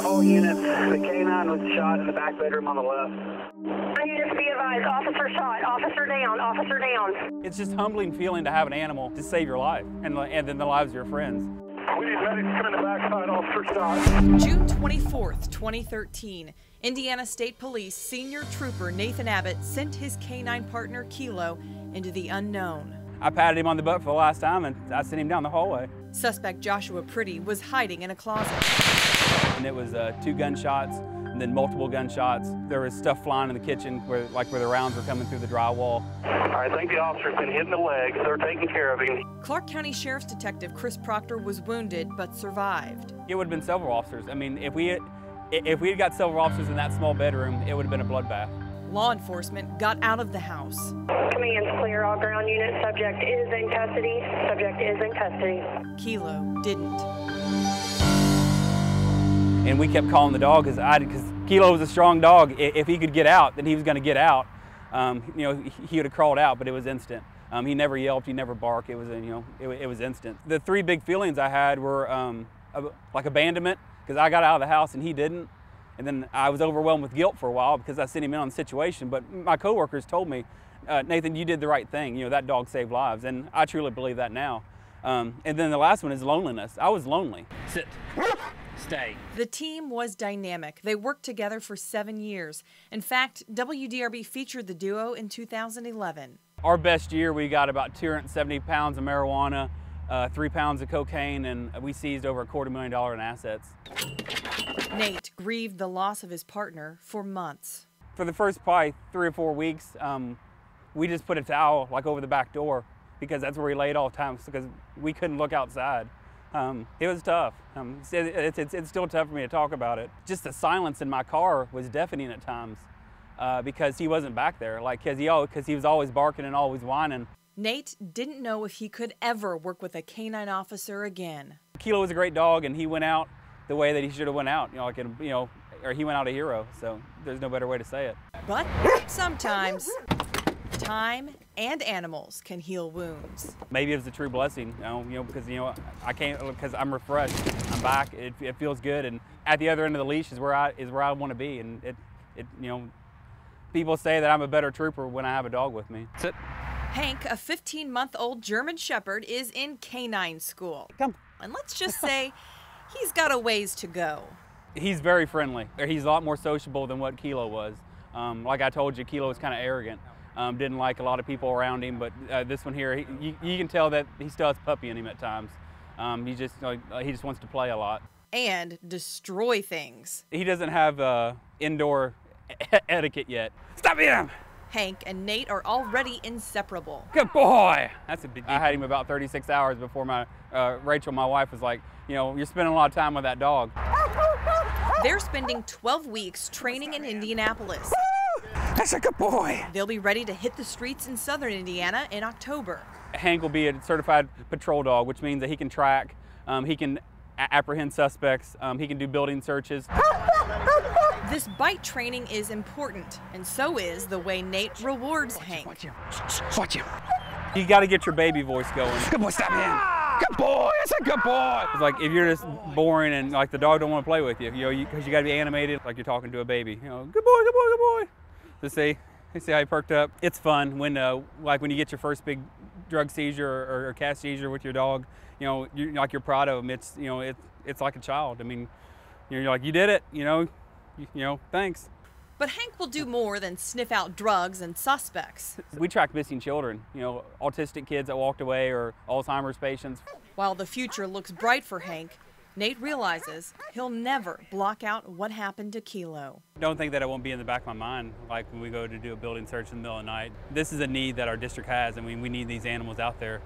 All units, the K9 was shot in the back bedroom on the left. Units be advised, officer shot, officer down, officer down. It's just humbling feeling to have an animal to save your life and then the lives of your friends. We need medics to come in the backside, officer shot. June 24th, 2013, Indiana State Police Senior Trooper Nathan Abbott sent his K9 partner Kilo into the unknown. I patted him on the butt for the last time and I sent him down the hallway. Suspect Joshua Pretty was hiding in a closet. And it was 2 gunshots and then multiple gunshots. There was stuff flying in the kitchen where the rounds were coming through the drywall. I think the officer's been hit in the leg. They're taking care of him. Clark County Sheriff's Detective Chris Proctor was wounded but survived. It would have been several officers. I mean, if we had got several officers in that small bedroom, it would have been a bloodbath. Law enforcement got out of the house. Command's clear, all ground units. Subject is in custody. Subject is in custody. Kilo didn't. And we kept calling the dog because Kilo was a strong dog. If he could get out, then he was going to get out. He would have crawled out, but it was instant. He never yelped, he never barked. It was, it was instant. The 3 big feelings I had were like abandonment, because I got out of the house and he didn't. And then I was overwhelmed with guilt for a while because I sent him in on the situation. But my coworkers told me, Nathan, you did the right thing. That dog saved lives, and I truly believe that now. And then the last one is loneliness. I was lonely. Sit. Stay. The team was dynamic. They worked together for 7 years. In fact, WDRB featured the duo in 2011. Our best year, we got about 270 pounds of marijuana, 3 pounds of cocaine, and we seized over $250,000 in assets. Nate grieved the loss of his partner for months. For the first probably 3 or 4 weeks, we just put a towel over the back door because that's where we laid all the time because we couldn't look outside. It was tough. It's still tough for me to talk about it. Just the silence in my car was deafening at times because he wasn't back there, because he was always barking and always whining. Nate didn't know if he could ever work with a canine officer again. Kilo was a great dog, and he went out the way that he should have went out, or he went out a hero, so there's no better way to say it. But sometimes time and animals can heal wounds. Maybe it's a true blessing, because because I'm refreshed, I'm back, it feels good, and at the other end of the leash is where I want to be, and people say that I'm a better trooper when I have a dog with me. Sit. Hank, a 15-month-old German Shepherd, is in canine school. Come. And let's just say he's got a ways to go. He's very friendly. He's a lot more sociable than what Kilo was. Like I told you, Kilo was kind of arrogant. Didn't like a lot of people around him, but this one here, you can tell that he still has puppy in him at times. He just wants to play a lot. And destroy things. He doesn't have indoor etiquette yet. Stop him! Hank and Nate are already inseparable. Good boy! That's a big deal. I had him about 36 hours before Rachel, my wife, was like, you're spending a lot of time with that dog. They're spending 12 weeks training in Indianapolis. That's a good boy. They'll be ready to hit the streets in southern Indiana in October. Hank will be a certified patrol dog, which means that he can track, he can apprehend suspects, he can do building searches. This bite training is important, and so is the way Nate rewards Hank. Watch him. You got to get your baby voice going. Good boy, stop him. Good boy, that's a good boy. It's like if you're just boring and the dog don't want to play with you, because you got to be animated like you're talking to a baby. Good boy, good boy, good boy. To see how he perked up. It's fun when when you get your first big drug seizure or cat seizure with your dog. You're proud of him. It's like a child. I mean, you're like, you did it. Thanks. But Hank will do more than sniff out drugs and suspects. We track missing children, autistic kids that walked away or Alzheimer's patients. While the future looks bright for Hank, Nate realizes he'll never block out what happened to Kilo. Don't think that it won't be in the back of my mind, like when we go to do a building search in the middle of the night. This is a need that our district has, and we need these animals out there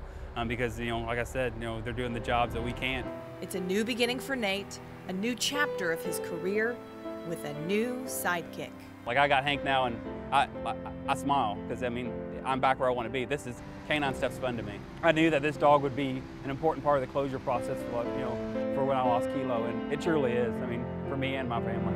because, like I said, they're doing the jobs that we can't. It's a new beginning for Nate, a new chapter of his career with a new sidekick. Like I got Hank now, and I smile because I'm back where I want to be. This is canine stuff's fun to me. I knew that this dog would be an important part of the closure process for when I lost Kilo, and it truly is. For me and my family.